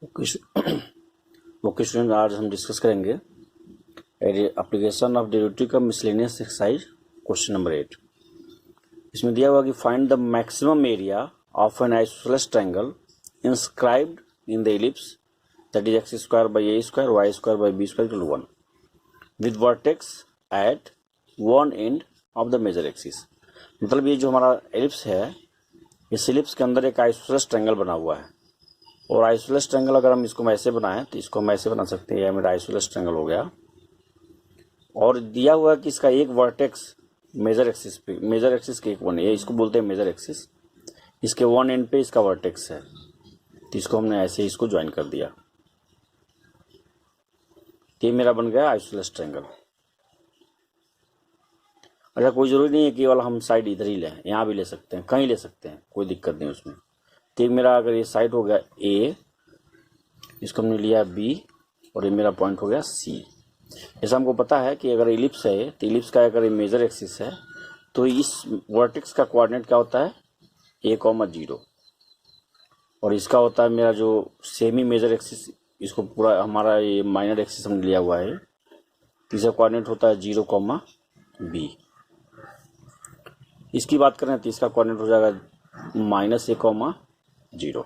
Okay student, आज हम discuss करेंगे एप्लीकेशन ऑफ डेरिवेटिव का मिसलेनियस एक्सरसाइज क्वेश्चन नंबर 8। इसमें दिया हुआ कि find the maximum area of an isosceles triangle inscribed in the ellipse that is x square by a square y square by b square equal to 1 with vertex at one end of the major axis. मतलब ये जो हमारा ellipse है, इस ellipse के अंदर एक isosceles triangle बना हुआ है। और आइसोसेलेस ट्रायंगल अगर हम इसको ऐसे बनाएं तो इसको हम ऐसे बना सकते हैं। यह मेरा आइसोसेलेस ट्रायंगल हो गया। और दिया हुआ है कि इसका एक वर्टेक्स मेजर एक्सिस पे, मेजर एक्सिस के एक वन है, इसको बोलते हैं मेजर एक्सिस। इसके वन एंड पे इसका वर्टेक्स है, तो इसको हमने ऐसे इसको ज्वाइन कर दिया। तो ये मेरा बन गया आइसोसेलेस ट्रायंगल। अच्छा, कोई जरूरी नहीं है कि केवल हम साइड इधर ही लें, यहाँ भी ले सकते हैं, कहीं ले सकते हैं, कोई दिक्कत नहीं उसमें। तो मेरा अगर ये साइड हो गया ए, इसको हमने लिया बी, और ये मेरा पॉइंट हो गया सी। जैसा हमको पता है कि अगर इलिप्स है तो इलिप्स का अगर ये मेजर एक्सिस है तो इस वर्टेक्स का कोऑर्डिनेट क्या होता है, a,0, और इसका होता है मेरा जो सेमी मेजर एक्सिस, इसको पूरा हमारा ये माइनर एक्सिस हमने लिया हुआ है, इसका कोऑर्डिनेट होता है 0,b। इसकी बात करें तो इसका कोऑर्डिनेट हो जाएगा -a,0।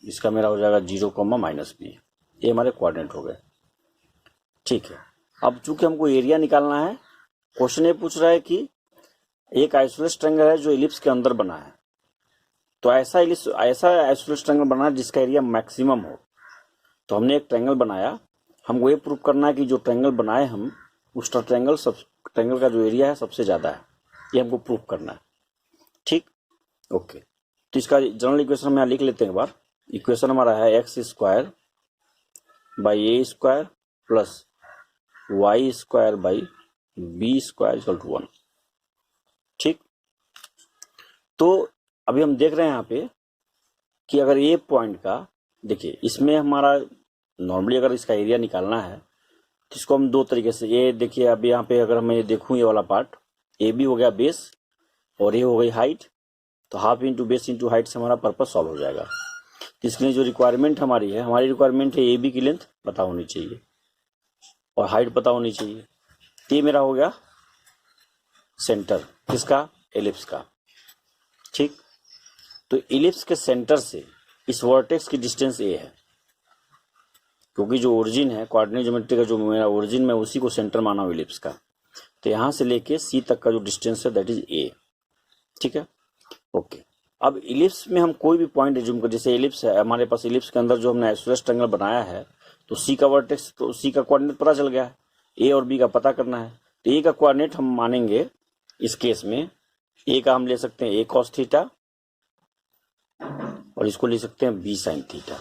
इसका मेरा हो जाएगा 0,-b। ये हमारे कोऑर्डिनेट हो गए। ठीक है, अब चूंकि हमको एरिया निकालना है, क्वेश्चन ये पूछ रहा है कि एक आइसोसेलेस ट्रायंगल है जो इलिप्स के अंदर बना है, तो ऐसा आइसोसेलेस ट्रायंगल बना है जिसका एरिया मैक्सिमम हो। तो हमने एक ट्रायंगल बनाया, हमको ये प्रूव करना है कि जो ट्रायंगल बनाए हम, उस ट्रायंगल का जो एरिया है सबसे ज्यादा है, ये हमको प्रूव करना है। ठीक, ओके। तो इसका जनरल इक्वेशन हम यहाँ लिख लेते हैं एक बार। इक्वेशन हमारा है x square by a square plus y square by b square equal to 1। ठीक, तो अभी हम देख रहे हैं यहाँ पे कि अगर ये पॉइंट का, देखिए इसमें हमारा नॉर्मली अगर इसका एरिया निकालना है तो इसको हम दो तरीके से, ये देखिए अब यहाँ पे अगर मैं देखूँ ये वाला पार्ट, ए बी हो गया बेस और ये हो गई हाइट, तो half into base into height से हमारा पर्पस सॉल्व हो जाएगा। तो इसके लिए जो रिक्वायरमेंट हमारी है, हमारी रिक्वायरमेंट है ए बी की लेंथ पता होनी चाहिए और हाइट पता होनी चाहिए। तो ये मेरा हो गया सेंटर किसका, एलिप्स का। ठीक, तो एलिप्स के सेंटर से इस वर्टेक्स की डिस्टेंस ए है, क्योंकि जो ओरिजिन है कोऑर्डिनेट ज्योमेट्री का, जो मेरा ओरिजिन में उसी को सेंटर माना हूं एलिप्स का। तो यहां से लेके सी तक का जो डिस्टेंस है दैट इज ए। ठीक है, ओके। अब इलिप्स में हम कोई भी पॉइंट एज्यूम कर, जैसे इलिप्स है हमारे पास, इलिप्स के अंदर जो हमने आइसोसेलेस ट्रायंगल बनाया है, तो सी का वर्टेक्स, तो सी का कोऑर्डिनेट पता चल गया है, ए और बी का पता करना है। तो ए का कोऑर्डिनेट हम मानेंगे इस केस में, ए का हम ले सकते हैं a cos थीटा और इसको ले सकते हैं b sin थीटा।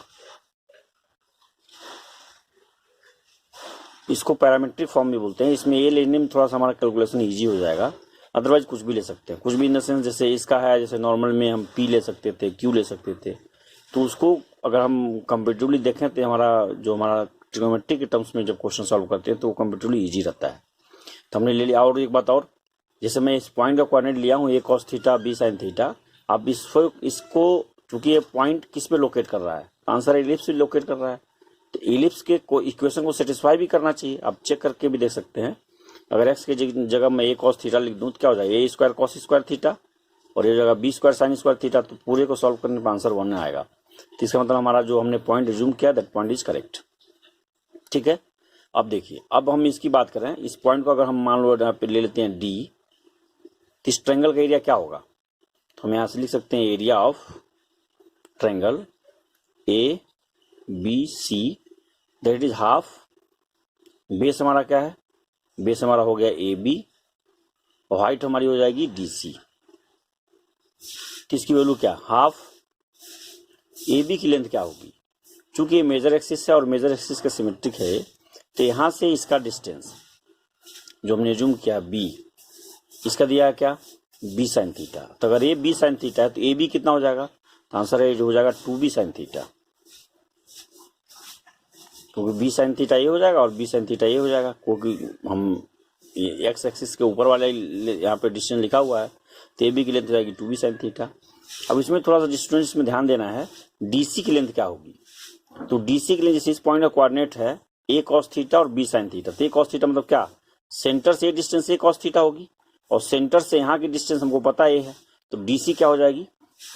इसको पैरामीट्रिक फॉर्म भी बोलते हैं। इसमें ए लेने में थोड़ा सा हमारा कैलकुलेशन इजी हो जाएगा, अदरवाइज कुछ भी ले सकते हैं, कुछ भी इन द सेंस जैसे इसका है, जैसे नॉर्मल में हम पी ले सकते थे, क्यू ले सकते थे। तो उसको अगर हम कंपेटिवली देखें तो हमारा ट्रिग्नोमेट्री के टर्म्स में जब क्वेश्चन सॉल्व करते हैं तो वो कंपेटिवली ईजी रहता है। तो हमने ले लिया। और एक बात और, जैसे मैं इस पॉइंट का कोऑर्डिनेट लिया हूँ a cos theta b sin theta. अब इसको चूंकि ये पॉइंट किस पे लोकेट कर रहा है, आंसर एलिप्स पे लोकेट कर रहा है, तो एलिप्स के इक्वेशन को सेटिस्फाई भी करना चाहिए। आप चेक करके भी देख सकते हैं, अगर x के जगह मैं a cos थीटा लिख दूं तो क्या हो जाएगा, a square cos square theta, और ये जगह b square sin square theta, तो पूरे को सॉल्व करने पर आंसर 1 आएगा। तो इसका मतलब हमारा जो हमने पॉइंट रिज्यूम किया दैट पॉइंट इज करेक्ट। ठीक है, अब देखिए, अब हम इसकी बात करें, इस पॉइंट को अगर हम मान लो यहाँ पे ले लेते हैं डी, तो इस ट्रायंगल का एरिया क्या होगा, तो हम यहाँ से लिख सकते हैं area of triangle A B C that is half, base हमारा क्या है, बेस हमारा हो गया ए बी और हाइट हमारी हो जाएगी डी सी। तो इसकी वैल्यू क्या, हाफ। ए बी की लेंथ क्या होगी, चूंकि ये मेजर एक्सिस है और मेजर एक्सिस का सिमेट्रिक है, तो यहां से इसका डिस्टेंस जो हमने जूम किया बी, इसका दिया है क्या, बी साइन थीटा। तो अगर ये बी साइन थीटा है तो ए बी कितना हो जाएगा, तो आंसर है जो हो जाएगा 2b साइन थीटा, क्योंकि बी साइन थीटा ये हो जाएगा और बी साइन थीटा ये हो जाएगा, क्योंकि हम एक्स एक्सिस के ऊपर वाले यहाँ पे डिस्टेंस लिखा हुआ है, तो ए बी की लेंथ हो जाएगी 2b साइन थीटा। अब इसमें थोड़ा सा स्टूडेंट्स में ध्यान देना है, डीसी की लेंथ क्या होगी। तो डीसी की लेंथ जैसे इस पॉइंट का कोऑर्डिनेट है ए कॉस थीटा और बी साइन थीटा, तो ए कॉस थीटा मतलब क्या, सेंटर से डिस्टेंस ए कॉस थीटा होगी, और सेंटर से यहाँ की डिस्टेंस हमको पता ए है, तो डीसी क्या हो जाएगी,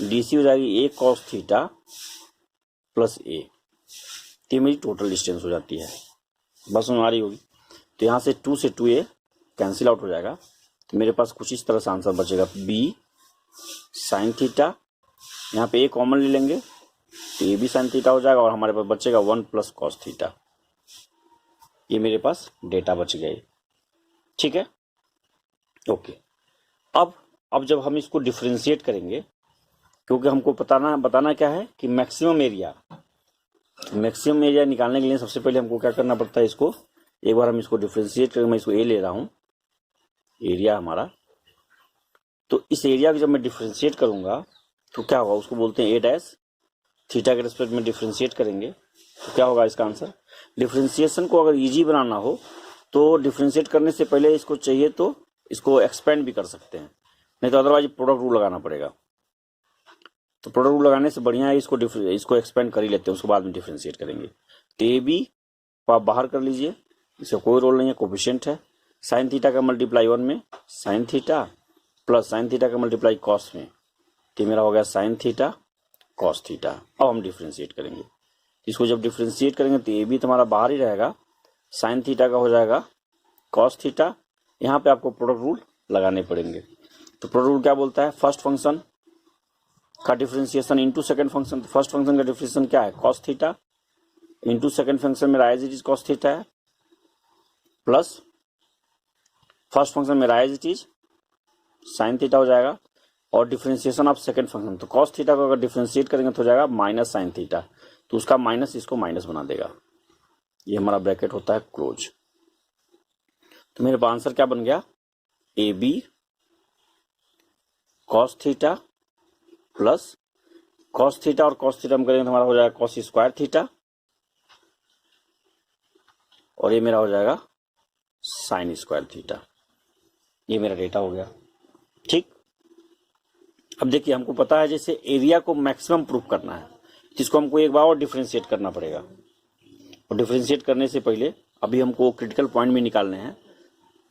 डीसी हो जाएगी ए कॉस थीटा प्लस ए, ये मेरी टोटल डिस्टेंस हो जाती है, बस हमारी होगी। तो यहाँ से 2 से 2a कैंसिल आउट हो जाएगा, तो मेरे पास कुछ इस तरह से आंसर बचेगा, बी साइन थीटा, यहाँ पे ए कॉमन ले लेंगे तो ए भी साइन थीटा हो जाएगा, और हमारे पास बचेगा 1 प्लस कॉस थीटा। ये मेरे पास डेटा बच गए, ठीक है, ओके। अब जब हम इसको डिफरेंशिएट करेंगे, क्योंकि हमको बताना क्या है कि मैक्सिमम एरिया निकालने के लिए सबसे पहले हमको क्या करना पड़ता है, इसको एक बार हम इसको डिफरेंशिएट करेंगे। मैं इसको ए ले रहा हूँ, एरिया हमारा, तो इस एरिया को जब मैं डिफरेंशिएट करूंगा तो क्या होगा, उसको बोलते हैं ए डैश, थीटा के रिस्पेक्ट में डिफरेंशिएट करेंगे तो क्या होगा इसका आंसर। डिफरेंशिएशन को अगर इजी बनाना हो तो डिफरेंशिएट करने से पहले इसको चाहिए तो इसको एक्सपेंड भी कर सकते हैं, नहीं तो अदरवाइज प्रोडक्ट रूल लगाना पड़ेगा। तो प्रोडक्ट रूल लगाने से बढ़िया है इसको एक्सपेंड कर ही लेते हैं, उसके बाद में डिफरेंशिएट करेंगे। तो ए बी को आप बाहर कर लीजिए, इसका कोई रोल नहीं है, कोफिशिएंट है। साइन थीटा का मल्टीप्लाई 1 में sign theta plus sine theta का मल्टीप्लाई कॉस में, तो मेरा हो गया साइन थीटा कॉस थीटा। अब हम डिफरेंशिएट करेंगे, इसको जब डिफरेंशिएट करेंगे तो ए बी तुम्हारा बाहर ही रहेगा, साइन थीटा का हो जाएगा कॉस थीटा। यहाँ पे आपको प्रोडक्ट रूल लगाने पड़ेंगे। तो प्रोडक्ट रूल क्या बोलता है, फर्स्ट फंक्शन का differentiation into second function. First function का डिफरेंशिएशन क्या है, cos theta, into second function में as it is cos theta है, प्लस फर्स्ट फंक्शन में as it is sine theta हो जाएगा, और डिफरेंशिएशन ऑफ सेकंड फंक्शन, तो कॉस थीटा को अगर डिफरेंशिएट करेंगे तो हो जाएगा माइनस साइन थीटा, तो उसका माइनस इसको माइनस बना देगा, ये हमारा ब्रैकेट होता है क्लोज। तो मेरे पास आंसर क्या बन गया, a B cos theta plus cos theta, और कॉस थीटा हम करेंगे तो हमारा हो जाएगा कॉस स्क्वायर थीटा, और ये मेरा हो जाएगा साइन स्क्वायर थीटा। ये मेरा डेटा हो गया, ठीक। अब देखिए हमको पता है जैसे एरिया को मैक्सिमम प्रूफ करना है, जिसको हमको एक बार और डिफरेंशिएट करना पड़ेगा, और डिफरेंशिएट करने से पहले अभी हमको क्रिटिकल पॉइंट भी निकालने हैं,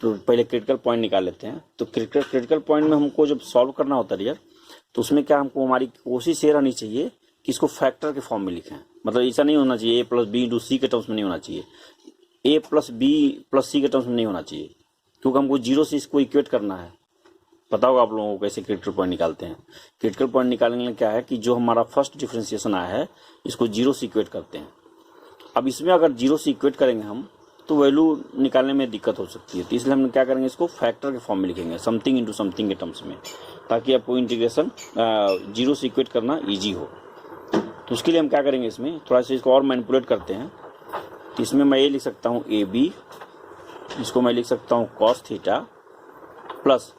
तो पहले क्रिटिकल पॉइंट निकाल लेते हैं। तो क्रिटिकल पॉइंट में हमको जब सॉल्व करना होता है यार, तो उसमें क्या हमको हमारी कोशिश ये रहनी चाहिए कि इसको फैक्टर के फॉर्म में लिखें, मतलब ऐसा नहीं होना चाहिए ए प्लस बी इंटू सी के टर्म्स में नहीं होना चाहिए, ए प्लस बी प्लस सी के टर्म्स में नहीं होना चाहिए, क्योंकि हमको जीरो से इसको इक्वेट करना है। पता होगा आप लोगों को कैसे क्रिटिकल पॉइंट निकालते हैं। क्रिटिकल पॉइंट निकालने के लिए क्या है कि जो हमारा फर्स्ट डिफरेंशिएशन आया है इसको जीरो से इक्वेट करते हैं। अब इसमें अगर जीरो से इक्वेट करेंगे हम तो वैल्यू निकालने में दिक्कत हो सकती है, तो इसलिए हम क्या करेंगे, इसको फैक्टर के फॉर्म में लिखेंगे, समथिंग इंटू समथिंग के टर्म्स में, ताकि आपको इंटीग्रेशन जीरो से इक्वेट करना ईजी हो। तो उसके लिए हम क्या करेंगे, इसमें थोड़ा सा इसको और मैनिपुलेट करते हैं। तो इसमें मैं ये लिख सकता हूँ ए बी, इसको मैं लिख सकता हूँ cos theta plus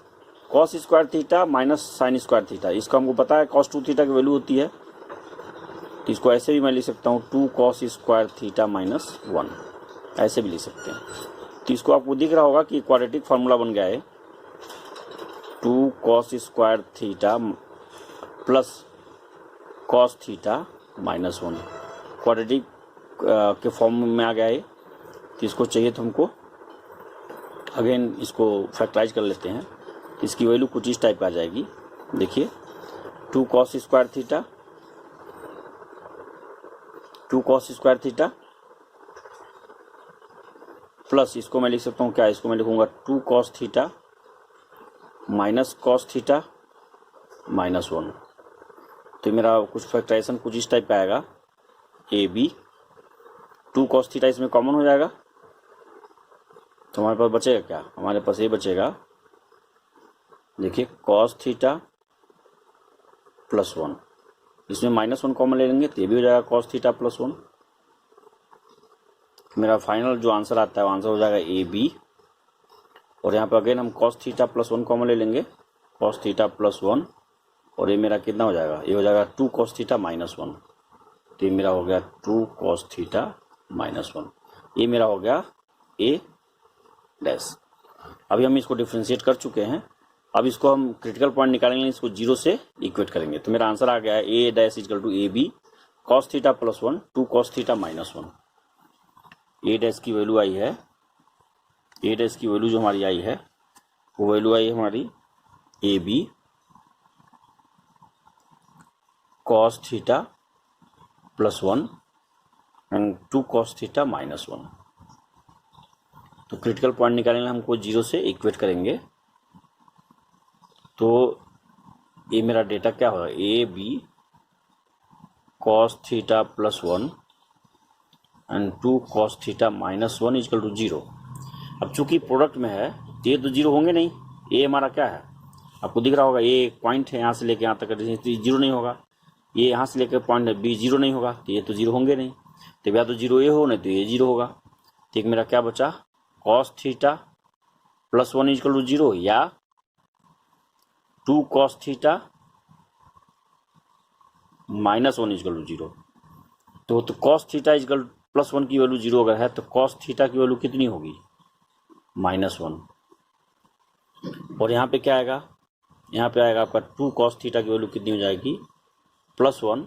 cos square theta minus sine square theta. इसका हमको पता है कॉस 2 थीटा की वैल्यू होती है, तो इसको ऐसे भी मैं लिख सकता हूँ 2 कॉस स्क्वायर थीटा माइनस 1, ऐसे भी लिख सकते हैं। तो इसको आपको दिख रहा होगा कि क्वाड्रेटिक फार्मूला बन गया है, 2 cos square theta plus cos theta minus 1 quadratic के फॉर्म में आ गया है। तो इसको चाहिए तो हमको अगेन इसको फैक्टराइज कर लेते हैं, इसकी वैल्यू कुछ इस टाइप का आ जाएगी। देखिए 2 cos square theta, 2 cos square theta plus इसको मैं लिख सकता हूँ क्या, इसको मैं लिखूंगा 2 cos theta minus cos theta minus 1। तो मेरा कुछ फैक्टराइजेशन कुछ इस टाइप का आएगा, ए बी 2 कॉस थीटा इसमें कॉमन हो जाएगा, तो हमारे पास बचेगा क्या, हमारे पास ये बचेगा, देखिए कॉस थीटा प्लस 1, इसमें माइनस 1 कॉमन ले लेंगे तो ये भी हो जाएगा कॉस थीटा प्लस 1। मेरा फाइनल जो आंसर आता है वो आंसर हो जाएगा ए बी, और यहाँ पर अगेन हम कॉस थीटा प्लस 1 कॉमन ले लेंगे, कॉस थीटा प्लस 1, और ये मेरा कितना हो जाएगा, ये हो जाएगा 2 कॉस थीटा माइनस 1, तो ये मेरा हो गया 2 कॉस थीटा माइनस 1। ये मेरा हो गया ए डैश। अभी हम इसको डिफ्रेंशिएट कर चुके हैं, अब इसको हम क्रिटिकल पॉइंट निकालेंगे, इसको 0 से इक्वेट करेंगे। तो मेरा आंसर आ गया है A dash equal to A B cos theta plus 1 2 cos theta minus 1। A dash की वैल्यू आई है, ए डैश की वैल्यू जो हमारी आई है वो वैल्यू आई है हमारी a B cos theta plus 1 and 2 cos theta minus 1। तो क्रिटिकल पॉइंट निकालेंगे, हमको 0 से इक्वेट करेंगे। तो ये मेरा डेटा क्या होगा, a B cos theta plus 1 and 2 cos theta minus 1 equal to 0। अब चूंकि प्रोडक्ट में है तो ये तो 0 होंगे नहीं। ए हमारा क्या है, आपको दिख रहा होगा, ये एक पॉइंट है, यहाँ से लेके यहाँ तक तो 0 नहीं होगा। ये यहाँ से लेकर पॉइंट है बी 0 नहीं होगा, तो ये तो 0 होंगे नहीं। तो या तो 0 ये हो, नहीं तो ये 0 होगा। तो एक मेरा क्या बचा, cos theta plus 1 equal to 0 या 2 cos theta minus 1 equal to 0। तो कॉस थीटा इजकल प्लस 1 की वैल्यू 0 अगर है तो कॉस थीटा की वैल्यू कितनी होगी, माइनस 1। और यहाँ पे क्या आएगा, यहाँ पे आएगा आपका 2 कॉस थीटा की वैल्यू कितनी हो जाएगी, प्लस 1,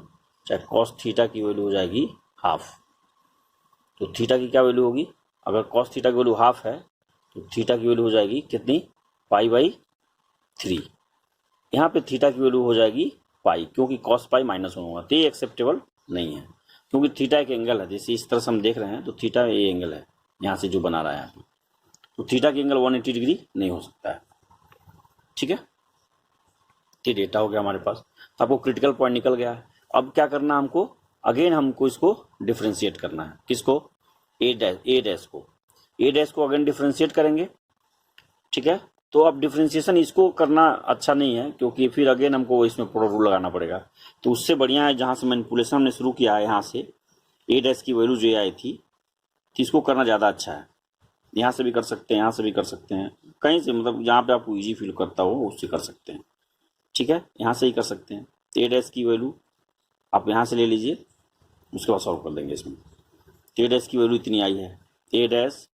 चाहे कॉस थीटा की वैल्यू हो जाएगी हाफ। तो थीटा की क्या वैल्यू होगी, अगर कॉस थीटा की वैल्यू हाफ है तो थीटा की वैल्यू हो जाएगी कितनी, पाई/3। यहाँ पे थीटा की वैल्यू हो जाएगी पाई, क्योंकि कॉस पाई माइनस 1 होगा, तो ये एक्सेप्टेबल नहीं है। क्योंकि थीटा एक एंगल है, जैसे इस तरह से हम देख रहे हैं तो थीटा ये एंगल है यहाँ से जो बना रहा है, तो थीटा की एंगल 180 डिग्री नहीं हो सकता है। ठीक है, ये डेटा हो गया हमारे पास। तो आपको क्रिटिकल पॉइंट निकल गया है। अब क्या करना है हमको, अगेन हमको इसको डिफ्रेंशिएट करना है। किसको, ए डैश को अगेन डिफ्रेंशिएट करेंगे। ठीक है, तो अब डिफ्रेंशिएशन इसको करना अच्छा नहीं है, क्योंकि फिर अगेन हमको इसमें पूरा रूल लगाना पड़ेगा। तो उससे बढ़िया है जहाँ से मैनिपुलेशन हमने शुरू किया है, यहाँ से ए डैश की वैल्यू जो आई थी, तो इसको करना ज़्यादा अच्छा है। यहाँ से भी कर सकते हैं, यहाँ से भी कर सकते हैं, कहीं से, मतलब जहाँ पे आपको ईजी फील करता हो उससे कर सकते हैं। ठीक है, यहाँ से ही कर सकते हैं। तो ए डैश की वैल्यू आप यहाँ से ले लीजिए, उसके बाद सॉल्व कर देंगे इसमें। तो ए डैश की वैल्यू इतनी आई है, A dash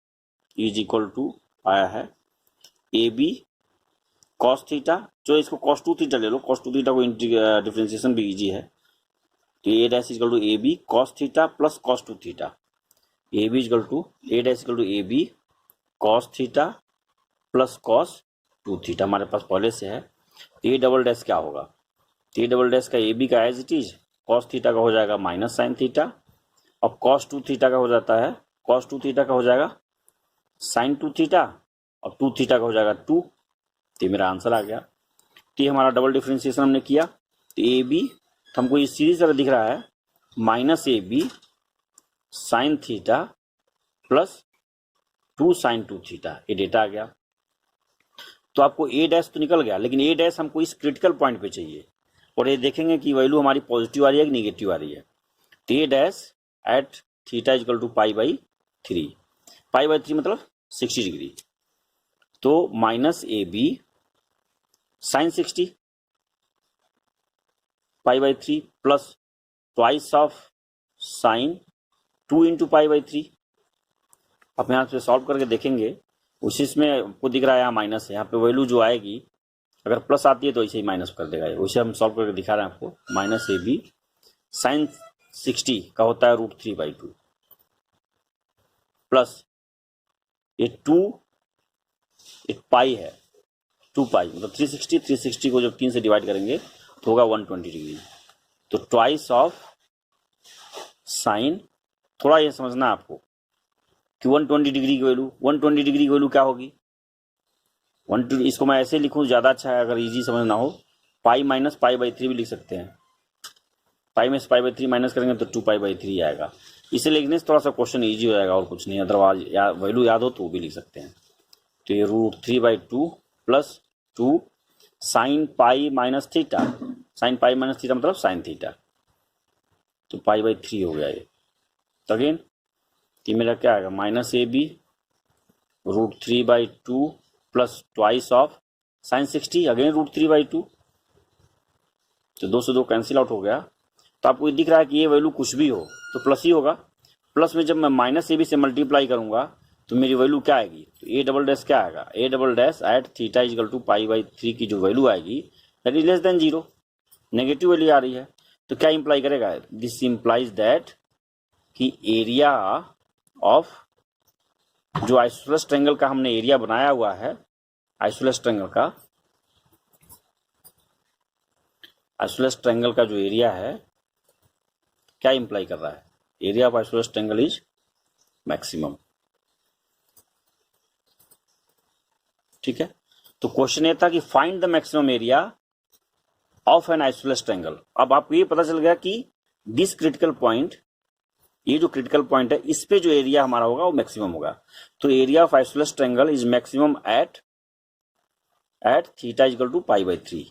is equal to आया है ए बी कॉस थीटा, जो इसको cos 2 थीटा ले लो, cos 2 थीटा को डिफ्रेंशिएशन भी इजी है। तो a dash equal to A B cos theta plus cos 2 theta, a b equal to a dash equal to A B cos theta plus cos 2 theta हमारे पास पहले से है। ए डबल डैश क्या होगा, ए डबल डैश का ए बी का as it is cos theta का हो जाएगा माइनस साइन थीटा, और cos 2 थीटा का हो जाता है, cos 2 थीटा का हो जाएगा साइन 2 थीटा, और 2 थीटा का हो जाएगा 2। तो मेरा आंसर आ गया। तो ये हमारा डबल डिफ्रेंशिएशन हमने किया। तो ए बी, तो हमको ये सीरीज तरह दिख रहा है, minus a b sine theta plus 2 sine 2 theta, ये डेटा आ गया। तो आपको ए डैश तो निकल गया, लेकिन ए डैश हमको इस क्रिटिकल पॉइंट पे चाहिए, और ये देखेंगे कि वैल्यू हमारी पॉजिटिव आ रही है कि निगेटिव आ रही है। तो a dash at theta equal to पाई/3, पाई/3 मतलब 60 डिग्री। तो माइनस ए बी साइन 60 पाई/3 plus twice of sine 2 into पाई/3। अब यहाँ से सॉल्व करके देखेंगे, उसी में आपको दिख रहा है यहाँ माइनस है, यहाँ पे वैल्यू जो आएगी अगर प्लस आती है तो ऐसे ही माइनस कर देगा। वैसे हम सॉल्व करके दिखा रहे हैं आपको। माइनस ए बी साइन 60 का होता है √3/2 प्लस ये 2, एक पाई है 2 पाई, मतलब 360 को जब 3 से डिवाइड करेंगे तो होगा 120 डिग्री। तो ट्वाइस ऑफ साइन, थोड़ा ये समझना है आपको कि 120 डिग्री की वैल्यू, 120 डिग्री की वैल्यू क्या होगी, 120, इसको मैं ऐसे लिखूँ ज़्यादा अच्छा है अगर इजी समझना हो, पाई माइनस पाई/3 भी लिख सकते हैं। पाई में से पाई/3 माइनस करेंगे तो 2 पाई/3 आएगा। इसे लिखने से थोड़ा सा क्वेश्चन ईजी हो जाएगा और कुछ नहीं, अदरवाइज वैल्यू याद हो तो वो भी लिख सकते हैं। तो ये √3/2 plus 2 sine pi minus theta, sine pi minus theta मतलब साइन थीटा, तो पाई/3 हो गया ये। तो अगेन ये मेरा क्या आएगा, minus a b √3/2 plus twice of sine 60 again √3/2, तो 2 से 2 कैंसिल आउट हो गया। तो आपको ये दिख रहा है कि ये वैल्यू कुछ भी हो तो प्लस ही होगा। प्लस में जब मैं माइनस ए बी से मल्टीप्लाई करूंगा तो मेरी वैल्यू क्या आएगी, तो ए डबल डैश क्या आएगा, a double dash at theta equal to π/3 की जो वैल्यू आएगी that is less than 0, negative value आ रही है। तो क्या इंप्लाई करेगा, दिस इंप्लाइज दैट कि एरिया ऑफ जो आइसोसेलेस ट्रायंगल का हमने एरिया बनाया हुआ है, आइसोसेलेस ट्रायंगल का जो एरिया है क्या इंप्लाई कर रहा है, area of isosceles triangle is maximum. ठीक है, तो क्वेश्चन ये था कि find the maximum area of an isosceles triangle. अब आपको ये पता चल गया कि दिस क्रिटिकल पॉइंट, ये जो क्रिटिकल पॉइंट है इस पे जो एरिया हमारा होगा वो मैक्सिमम होगा। तो area of isosceles triangle is maximum at theta equal to π/3।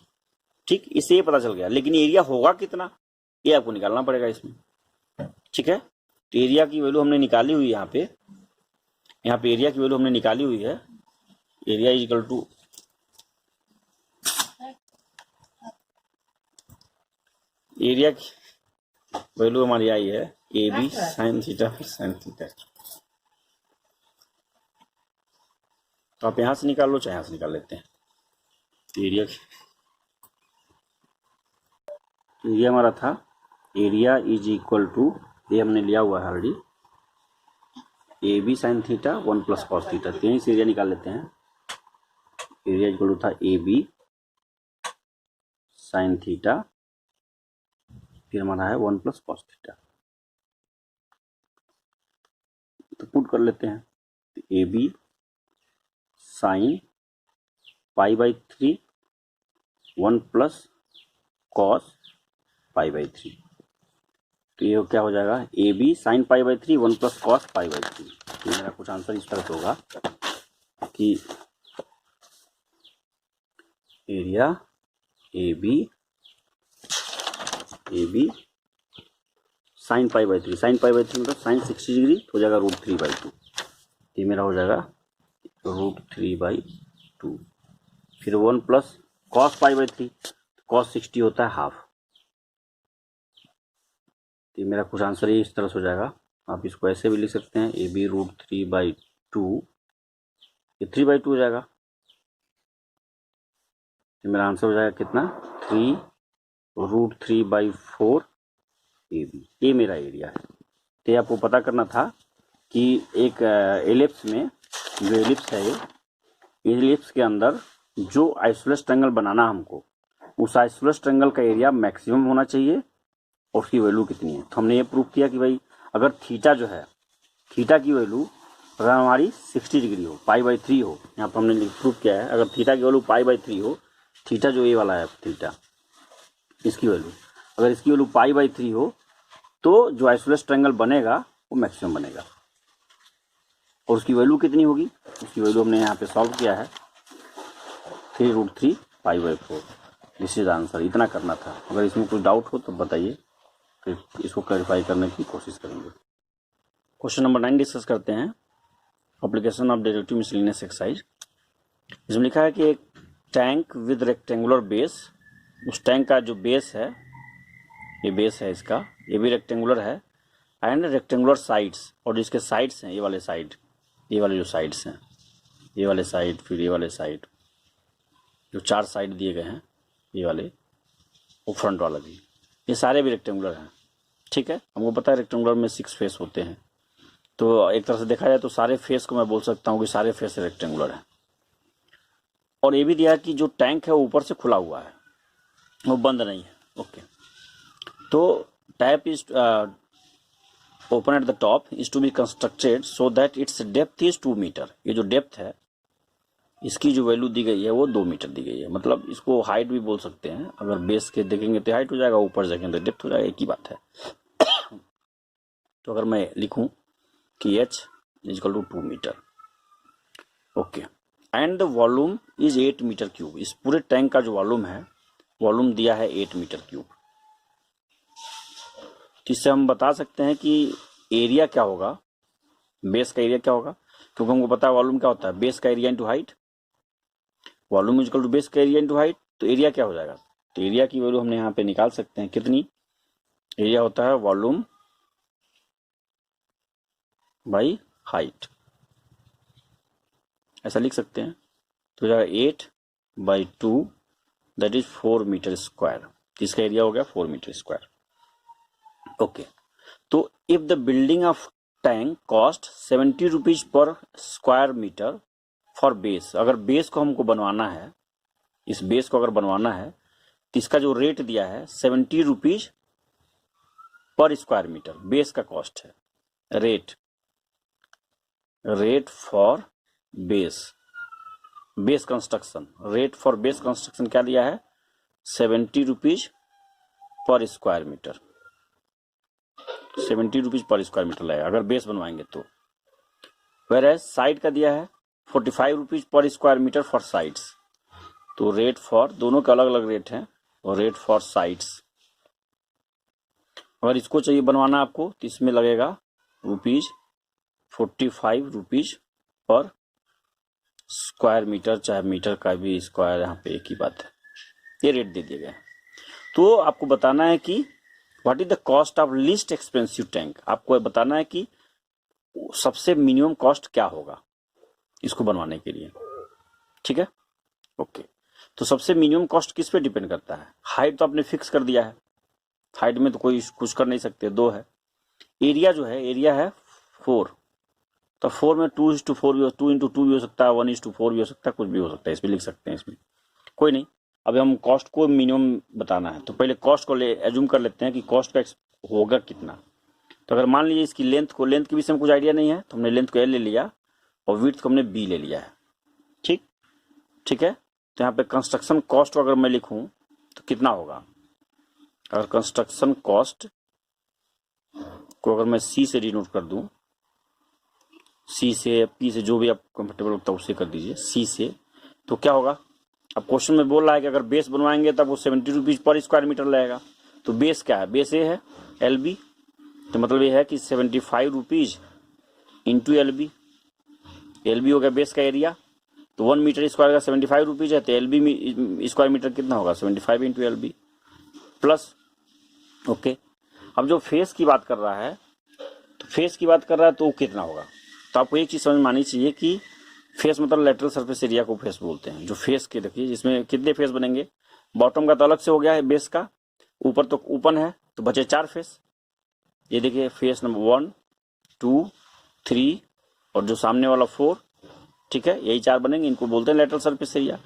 ठीक, इससे ये पता चल गया, लेकिन एरिया होगा कितना ये आपको निकालना पड़ेगा इसमें। ठीक है, तो एरिया की वैल्यू हमने निकाली हुई है यहाँ पे एरिया की वैल्यू हमने निकाली हुई है, एरिया इक्वल टू एरिया की वैल्यू हमारी आई है a b sine theta sine theta. तो आप यहां से निकाल लो चाहे यहां से निकाल लेते हैं। एरिया हमारा था एरिया इज इक्वल टू, ये हमने लिया हुआ है already, a b sine theta 1 plus cos theta. तो यहीं से एरिया निकाल लेते हैं। एरिया इक्वल टू था ए बी साइन थीटा, फिर हमारा है 1 प्लस कॉस थीटा। तो पुट कर लेते हैं, a b sine π/3 1 plus cos π/3। तो ये क्या हो जाएगा, a b sine π/3 1 plus cos π/3। तो मेरा कुछ आंसर इस तरह से होगा कि area a b sine π/3, sine π/3 मतलब साइन 60 डिग्री हो जाएगा √3/2। ये मेरा हो जाएगा √3/2। फिर 1 प्लस कॉस π/3, कॉस 60 होता है हाफ। तो ये मेरा कुछ आंसर ये इस तरह से हो जाएगा। आप इसको ऐसे भी लिख सकते हैं, ए बी √3/2, ये 3/2 हो जाएगा। तो मेरा आंसर हो जाएगा कितना, 3 √3/4 ए बी। ये मेरा एरिया है। तो ये आपको पता करना था कि एक एलिप्स में, जो एलिप्स है ये एलिप्स के अंदर जो आइसोसेलेस ट्रायंगल बनाना हमको, उस आइसोसेलेस ट्रायंगल का एरिया मैक्सिमम होना चाहिए और उसकी वैल्यू कितनी है। तो हमने ये प्रूव किया कि भाई अगर थीटा जो है, थीटा की वैल्यू अगर हमारी 60 डिग्री हो, π/3 हो, यहाँ पर हमने प्रूव किया है, अगर थीटा की वैल्यू π/3 हो, थीटा जो ये वाला है थीटा, इसकी वैल्यू अगर इसकी वैल्यू π/3 हो, तो जो आइसोसेलेस ट्रायंगल बनेगा वो मैक्सिमम बनेगा। और उसकी वैल्यू कितनी होगी, उसकी वैल्यू हमने यहाँ पे सॉल्व किया है 3 √3 π/4। This is answer. इतना करना था। अगर इसमें कुछ डाउट हो तो बताइए, फिर इसको क्लैरिफाई करने की कोशिश करेंगे। क्वेश्चन नंबर 9 डिस्कस करते हैं, application of derivative miscellaneous exercise. इसमें लिखा है कि एक टैंक विद रेक्टेंगुलर बेस, उस टैंक का जो बेस है, ये बेस है इसका, ये भी रेक्टेंगुलर है, एंड रेक्टेंगुलर साइड्स, और जिसके साइड्स हैं ये वाले साइड, ये वाले जो साइड्स हैं, ये वाले साइड, फिर ये वाले साइड, जो 4 साइड दिए गए हैं ये वाले, वो फ्रंट वाला भी, ये सारे भी रेक्टेंगुलर हैं। ठीक है, हमको पता है रेक्टेंगुलर में 6 फेस होते हैं, तो एक तरह से देखा जाए तो सारे फेस को मैं बोल सकता हूँ कि सारे फेस रेक्टेंगुलर हैं। और ये भी दिया कि जो टैंक है वो ऊपर से खुला हुआ है, वो बंद नहीं है। ओके, तो tap is open at the top is to be constructed so that its depth is 2 metre. ये जो डेप्थ है इसकी जो वैल्यू दी गई है वो 2 मीटर दी गई है। मतलब इसको हाइट भी बोल सकते हैं, अगर बेस के देखेंगे तो हाइट हो जाएगा, ऊपर देखेंगे तो डेप्थ हो जाएगा, एक ही बात है। तो अगर मैं लिखूं कि h equal to 2 metre, okay, and the volume is 8 metre cube. इस पूरे टैंक का जो वॉल्यूम है, वॉल्यूम दिया है 8 मीटर क्यूब। इससे हम बता सकते हैं कि एरिया क्या होगा, बेस का एरिया क्या होगा, क्योंकि हमको पता है वॉल्यूम क्या होता है, बेस का area into height. Volume is equal to base का एरिया इंटू हाइट, तो एरिया क्या हो जाएगा, तो एरिया की वैल्यू हमने यहाँ पे निकाल सकते हैं। कितनी एरिया होता है, वॉल्यूम बाई हाइट। ऐसा लिख सकते हैं। तो जाएगा 8/2 दैट इज 4 मीटर स्क्वायर। इसका एरिया हो गया 4 मीटर स्क्वायर। ओके, तो if the building of tank cost 70 rupees per square metre for base, अगर बेस को हमको बनवाना है, इस बेस को अगर बनवाना है तो इसका जो रेट दिया है 70 rupees per square metre, base का कॉस्ट है। Rate for base construction, rate for base construction क्या दिया है? 70 rupees per square metre, 70 rupees per square metre लगेगा अगर बेस बनवाएंगे तो। वेयर साइड का दिया है 45 rupees per square metre for sides. तो रेट फॉर, दोनों के अलग अलग रेट हैं, और रेट फॉर साइड्स अगर इसको चाहिए बनवाना आपको तो इसमें लगेगा ₹45 रुपीज पर स्क्वायर मीटर, चाहे मीटर का भी स्क्वायर, यहाँ पे एक ही बात है, ये रेट दे दिए गए। तो आपको बताना है कि what is the cost of least expensive tank, आपको बताना है कि सबसे मिनिमम कॉस्ट क्या होगा इसको बनवाने के लिए। ठीक है, ओके। तो सबसे मिनिमम कॉस्ट किस पे डिपेंड करता है? हाइट तो आपने फिक्स कर दिया है, हाइट में तो कोई कुछ कर नहीं सकते, 2 है। एरिया जो है, एरिया है 4, तो 4 में 2:4 भी, 2:2 भी हो सकता है, 1:4 भी हो सकता है, कुछ भी हो सकता है, इसमें लिख सकते हैं, इसमें कोई नहीं। अभी हम कॉस्ट को मिनिमम बताना है, तो पहले कॉस्ट को एज्यूम कर लेते हैं कि कॉस्ट का होगा कितना। तो अगर मान लीजिए इसकी लेंथ के विषय में कुछ आइडिया नहीं है, तो हमने लेंथ को L ले लिया और विड्थ को हमने B ले लिया है। ठीक है। तो यहाँ पे कंस्ट्रक्शन कॉस्ट को अगर मैं लिखूं तो कितना होगा? अगर कंस्ट्रक्शन कॉस्ट को अगर मैं C से डिनोट कर दूं, C से P से, जो भी आप कंफर्टेबल होता है उससे कर दीजिए, C से, तो क्या होगा? अब क्वेश्चन में बोल रहा है कि अगर बेस बनवाएंगे तब वो 70 रुपीज पर स्क्वायर मीटर लगेगा। तो बेस क्या है? बेस ये है LB, तो मतलब ये है कि 75 रुपीज इंटू LB हो गया बेस का एरिया। तो 1 मीटर स्क्वायर का 75 रुपीज है, तो LB स्क्वायर मीटर कितना होगा? 75 इंटू LB प्लस। ओके, अब जो फेस की बात कर रहा है, तो फेस की बात कर रहा है तो कितना होगा? तो आपको एक चीज समझ में आनी चाहिए कि फेस मतलब लेटरल सरफेस एरिया को फेस बोलते हैं। जो फेस के, देखिए इसमें कितने फेस बनेंगे? बॉटम का तो अलग से हो गया है बेस का, ऊपर तो ओपन है, तो बचे 4 फेस। ये देखिए फेस नंबर 1, 2, 3 और जो सामने वाला 4। ठीक है, यही 4 बनेंगे, इनको बोलते हैं लेटरल सरफेस एरिया।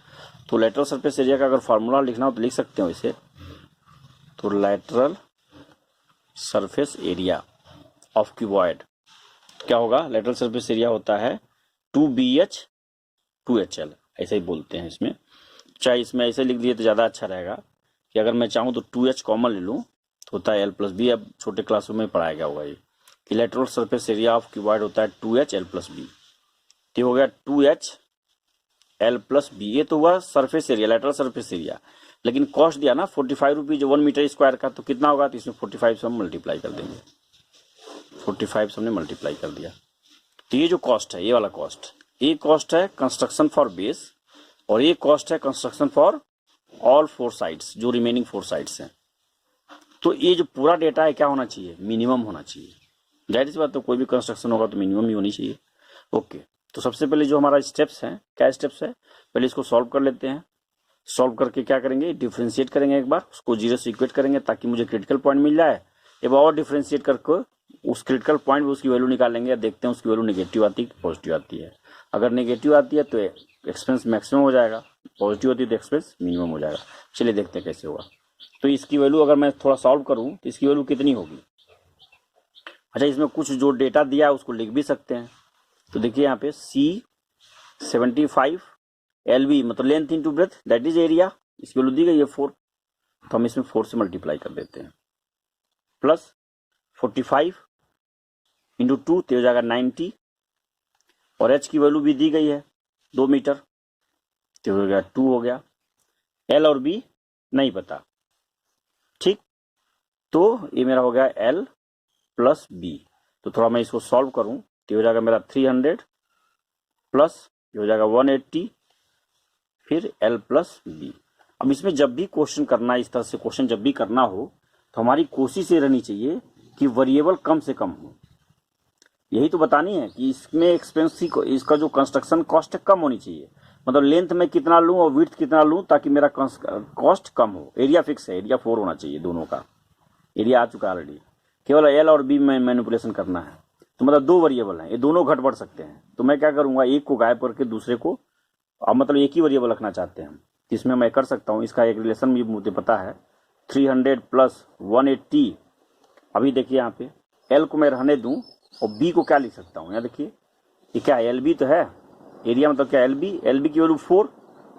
तो लेटरल सरफेस एरिया का अगर फॉर्मूला लिखना हो तो लिख सकते हो इसे। तो lateral surface area of cuboid क्या होगा? लेटरल सरफेस एरिया होता है 2BH 2HL, ऐसे ही बोलते हैं इसमें। चाहे इसमें ऐसे लिख दिए तो ज़्यादा अच्छा रहेगा कि अगर मैं चाहूँ तो 2H कॉमन ले लूँ तो होता है L+B। अब छोटे क्लासरूम में पढ़ाया गया होगा ये कि lateral surface area of cuboid होता है 2H L+B। तो हो गया 2H L+B, ये तो हुआ surface area, lateral surface area. लेकिन कॉस्ट दिया ना 45 रुपीज 1 मीटर स्क्वायर का, तो कितना होगा? तो इसमें 45 से हम मल्टीप्लाई कर देंगे, 45 से हमने मल्टीप्लाई कर दिया। तो ये जो कॉस्ट है, ये वाला कॉस्ट, ये कॉस्ट है कंस्ट्रक्शन फॉर बेस, और ये कॉस्ट है कंस्ट्रक्शन फॉर ऑल 4 साइड्स, जो रिमेनिंग 4 साइड्स हैं। तो ये जो पूरा डेटा है क्या होना चाहिए? मिनिमम होना चाहिए। जाहिर सी बात, तो कोई भी कंस्ट्रक्शन होगा तो मिनिमम ही होनी चाहिए। ओके, तो सबसे पहले जो हमारा स्टेप्स हैं, क्या स्टेप्स है? पहले इसको सॉल्व कर लेते हैं। सॉल्व करके क्या करेंगे? डिफ्रेंशिएट करेंगे, एक बार उसको 0 से इक्वेट करेंगे ताकि मुझे क्रिटिकल पॉइंट मिल जाए। एक बार और डिफ्रेंशिएट करके उस क्रिटिकल पॉइंट में उसकी वैल्यू निकालेंगे, देखते हैं उसकी वैल्यू नेगेटिव आती है कि पॉजिटिव आती है। अगर नेगेटिव आती है तो एक्सपेंस मैक्सिमम हो जाएगा, पॉजिटिव होती है तो एक्सपेंस मिनिमम हो जाएगा। चलिए देखते हैं कैसे होगा। तो इसकी वैल्यू अगर मैं थोड़ा सॉल्व करूं तो इसकी वैल्यू कितनी होगी? अच्छा, इसमें कुछ जो डेटा दिया है उसको लिख भी सकते हैं। तो देखिए यहाँ पे C 75 LB मतलब length into breadth that is area, इसकी वैल्यू दी गई है 4, तो हम इसमें 4 से मल्टीप्लाई कर देते हैं, प्लस 45 इंटू 2 तो हो जाएगा 90, और H की वैल्यू भी दी गई है 2 मीटर, तो हो गया 2 हो गया। L और B नहीं पता, ठीक, तो ये मेरा हो गया L+B। तो थोड़ा मैं इसको सॉल्व करूं तो हो जाएगा मेरा 300 प्लस हो जाएगा 180, फिर L+B। अब इसमें जब भी क्वेश्चन करना, इस तरह से क्वेश्चन जब भी करना हो तो हमारी कोशिश ये रहनी चाहिए कि वेरिएबल कम से कम हो। यही तो बतानी है कि इसमें एक्सपेंसिव को इसका जो कंस्ट्रक्शन कॉस्ट है कम होनी चाहिए, मतलब लेंथ में कितना लूँ और विड्थ कितना लूँ ताकि मेरा कॉस्ट कम हो। एरिया फिक्स है, एरिया 4 होना चाहिए, दोनों का एरिया आ चुका है ऑलरेडी, केवल एल और बी में मैनिपुलेशन करना है। तो मतलब 2 वेरिएबल हैं, ये दोनों घट बढ़ सकते हैं, तो मैं क्या करूँगा, एक को गायब करके दूसरे को, अब मतलब एक ही वेरिएबल रखना चाहते हैं हम, इसमें मैं कर सकता हूँ। इसका एक रिलेशन भी मुझे पता है, 300 प्लस 180। अभी देखिए यहाँ पे एल को मैं रहने दूँ और बी को क्या लिख सकता हूँ, यहाँ देखिए ये क्या एल बी तो है, एरिया मतलब क्या एल बी की वैल्यू 4,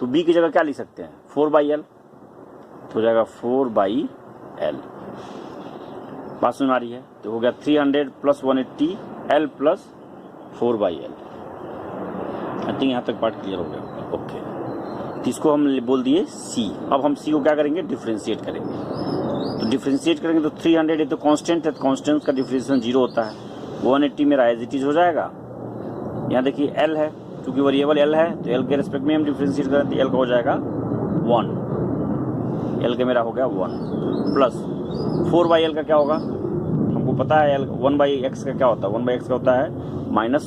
तो बी की जगह क्या लिख सकते हैं 4/L, तो हो जाएगा 4/L। बात समझ में आ रही है? तो हो गया 300 plus 180 L plus 4/L। I think यहाँ तक पार्ट क्लियर हो गया। ओके, तो इसको हम बोल दिए C। अब हम C को क्या करेंगे, डिफ्रेंशिएट करेंगे। तो डिफ्रेंशिएट करेंगे तो 300 ये तो कांस्टेंट है, तो कांस्टेंट का डिफ्रेंशिएशन 0 होता है। 180 मेरा एज इट इज हो जाएगा। यहाँ देखिए L है, क्योंकि वेरिएबल L है तो L के रेस्पेक्ट में हम डिफ्रेंशिएट करें तो L का हो जाएगा 1, L का मेरा हो गया 1 प्लस 4/L का क्या होगा, हमको पता है L 1/x का क्या होता है, 1/x का होता है माइनस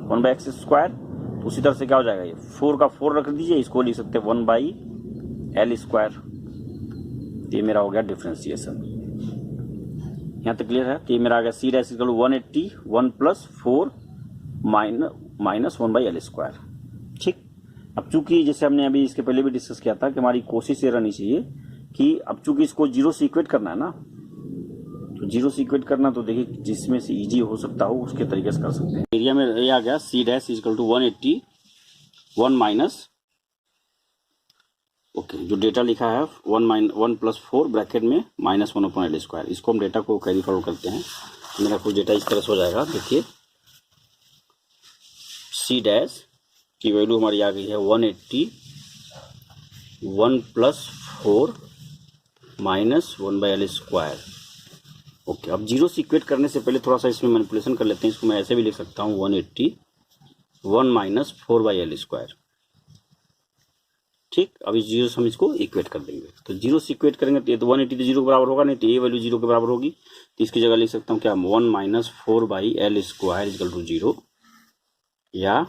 1/x स्क्वायर। तो उसी तरह से क्या हो जाएगा, ये 4 का 4 रख दीजिए, इसको लिख सकते हैं 1/L स्क्वायर। ये मेरा हो गया डिफ्रेंशिएशन। यहाँ तक क्लियर है? तो ये मेरा आ गया C dash equal 180 1 plus 4 minus 1/L square. ठीक, अब चूंकि जैसे हमने अभी इसके पहले भी डिस्कस किया था कि हमारी कोशिश ये रहनी चाहिए कि अब चूंकि इसको 0 से इक्वेट करना है ना, तो 0 से इक्वेट करना, तो देखिए जिसमें से इजी हो सकता हो उसके तरीके से कर सकते हैं। एरिया में ये आ गया C dash equal to 180 1 minus, okay, जो डेटा लिखा है 1 प्लस 4 ब्रैकेट में माइनस 1/L स्क्वायर, इसको हम डेटा को कैरी फॉरवर्ड करते हैं। मेरा कुछ डेटा इस तरह से हो जाएगा। देखिए C डैश की वैल्यू हमारी आ गई है 180 1 plus 4 minus 1/L square. Okay, अब 0 से इक्वेट करने से पहले थोड़ा सा इसमें मैनिपुलेशन कर लेते हैं। इसको मैं ऐसे भी लिख सकता हूँ 180 1 माइनस 4/L स्क्वायर। ठीक, अभी 0 से हम इसको इक्वेट कर देंगे। तो 0 से इक्वेट करेंगे तो ये तो 180 तो 0 के बराबर होगा नहीं, तो ये वैल्यू 0 के बराबर होगी, तो इसकी जगह लिख सकता हूँ क्या 1 minus 4/L square equal to 0, या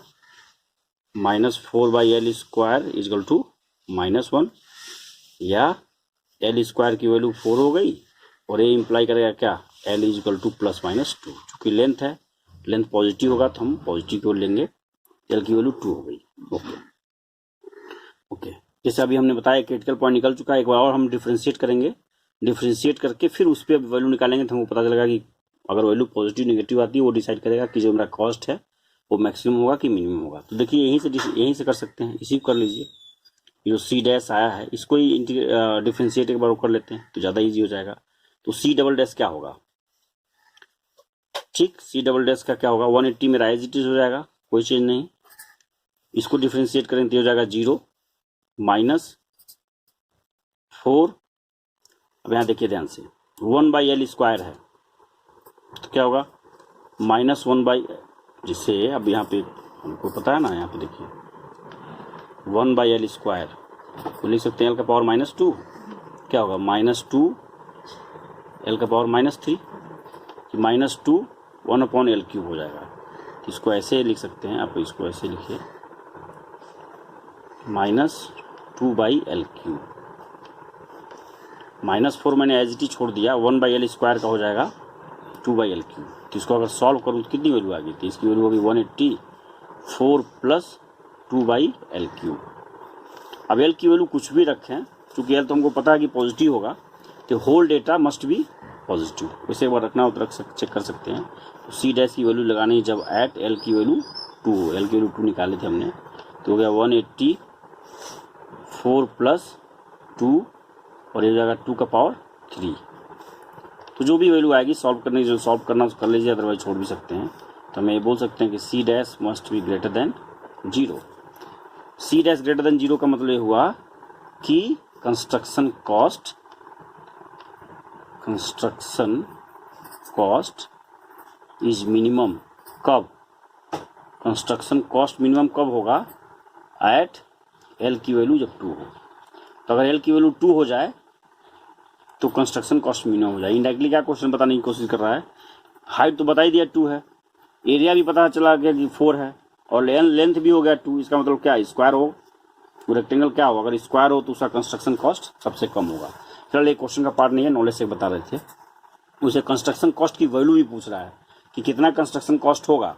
minus 4/L square equal to -1, या L स्क्वायर की वैल्यू 4 हो गई और ये इंप्लाई करेगा क्या L इक्वल टू +-2। चूँकि लेंथ है, लेंथ पॉजिटिव होगा तो हम पॉजिटिव की ओर लेंगे, L की वैल्यू 2 हो गई। ओके, जैसे अभी हमने बताया क्रिटिकल पॉइंट निकल चुका है। एक बार और हम डिफ्रेंशिएट करेंगे, डिफ्रेंशिएट करके फिर उस पर वैल्यू निकालेंगे तो हमको पता चलेगा कि अगर वैल्यू पॉजिटिव नेगेटिव आती है वो डिसाइड करेगा कि जो मेरा कॉस्ट है वो मैक्सिमम होगा कि मिनिमम होगा। तो देखिए यहीं से कर सकते हैं, इसी को कर लीजिए। जो C डैश आया है इसको ही डिफ्रेंशिएट एक बार कर लेते हैं तो ज़्यादा ईजी हो जाएगा। तो C डबल डैश क्या होगा, ठीक, C डबल डैश का क्या होगा, 180 मेरा एज इट इज हो जाएगा, कोई चेंज नहीं। इसको डिफ्रेंशिएट करेंगे तो हो जाएगा 0 माइनस 4। अब यहाँ देखिए ध्यान से 1/L स्क्वायर है तो क्या होगा -1, जिससे अब यहाँ पे हमको पता है ना, यहाँ पे देखिए 1/L स्क्वायर तो लिख सकते हैं L का पावर -2, क्या होगा -2 L का पावर -3, -2 1/L³ हो जाएगा। तो इसको ऐसे लिख सकते हैं, आप इसको ऐसे लिखिए -2/L³, -4 मैंने एज इट इज छोड़ दिया, 1/L स्क्वायर का हो जाएगा 2/L³। तो इसको अगर सॉल्व करूँ तो कितनी वैल्यू आ गई, तो इसकी वैल्यू होगी 180 4 प्लस 2/L³। अब L की वैल्यू कुछ भी रखें, चूँकि L तो हमको पता है कि पॉजिटिव होगा, तो whole data must be positive. वैसे एक बार रखना हो तो चेक कर सकते हैं। तो C डैश की वैल्यू लगानी जब एट L की वैल्यू 2, L की वैल्यू 2 निकाले थे हमने, तो हो गया 180 4 प्लस 2 और ये हो जाएगा 2 का पावर 3। तो जो भी वैल्यू आएगी सॉल्व करने जो सॉल्व करना कर लीजिए, अदरवाइज छोड़ भी सकते हैं। तो हमें ये बोल सकते हैं कि C dash must be greater than 0। C dash greater than 0 का मतलब ये हुआ कि कंस्ट्रक्शन कॉस्ट इज मिनिमम। कब कंस्ट्रक्शन कॉस्ट मिनिमम कब होगा, एट L की वैल्यू जब 2 हो। तो अगर L की वैल्यू 2 हो जाए तो कंस्ट्रक्शन कॉस्ट मिनिमम हो जाए। इनडायरेक्टली क्या क्वेश्चन बताने की कोशिश कर रहा है, हाइट तो बता ही दिया 2 है, एरिया भी पता चला गया कि 4 है और लेंथ भी हो गया 2। इसका मतलब क्या है, स्क्वायर हो रेक्टेंगल क्या होगा, अगर स्क्वायर हो तो उसका कंस्ट्रक्शन कॉस्ट सबसे कम होगा। फिलहाल एक क्वेश्चन का पार्ट नहीं है, नॉलेज से बता रहे थे। उसे कंस्ट्रक्शन कॉस्ट की वैल्यू भी पूछ रहा है कि कितना कंस्ट्रक्शन कॉस्ट होगा।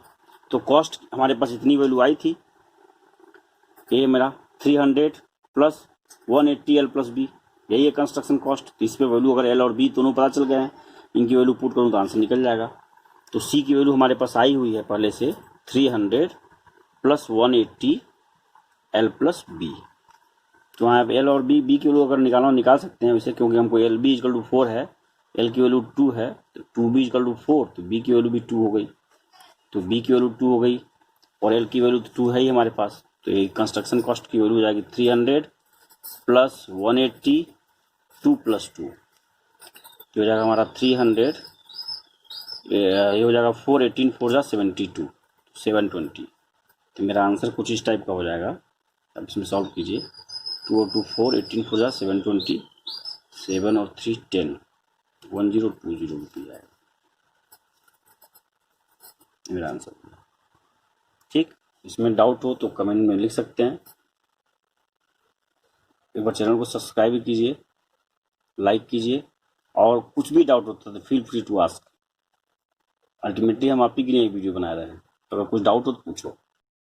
तो कॉस्ट हमारे पास इतनी वैल्यू आई थी, ये मेरा 300 प्लस 180 एल प्लस बी, यही है कंस्ट्रक्शन कॉस्ट। तो इस पर वैल्यू अगर एल और बी दोनों पता चल गए हैं, इनकी वैल्यू पुट करूँ तो आंसर निकल जाएगा। तो सी की वैल्यू हमारे पास आई हुई है पहले से 300 प्लस 180 एल प्लस बी। तो यहाँ एल और बी की वैल्यू अगर निकाल सकते हैं वैसे, क्योंकि हमको एल बी इजकल टू 4 है, एल की वैल्यू 2 है, तो 2b इजकल टू 4, तो बी की वैल्यू भी 2 हो गई। तो बी की वैल्यू 2 हो गई और एल की वैल्यू 2 है ही हमारे पास। तो ये कंस्ट्रक्शन कॉस्ट की वैल्यू हो जाएगी 300 प्लस 180 2 प्लस 2, ये हो जाएगा हमारा 300, ये हो जाएगा 4 18 4 जा 72 720। तो मेरा आंसर कुछ इस टाइप का हो जाएगा। अब इसमें सॉल्व कीजिए, 2 और 2 4 18 4 जा 720, 7 और 3 10 1020 रुपये जाएगा मेरा आंसर। ठीक, इसमें डाउट हो तो कमेंट में लिख सकते हैं। एक बार चैनल को सब्सक्राइब कीजिए, लाइक कीजिए, और कुछ भी डाउट होता है तो feel free to ask. Ultimately हम आप ही के लिए वीडियो बना रहे हैं, तो अगर कुछ डाउट हो तो पूछो।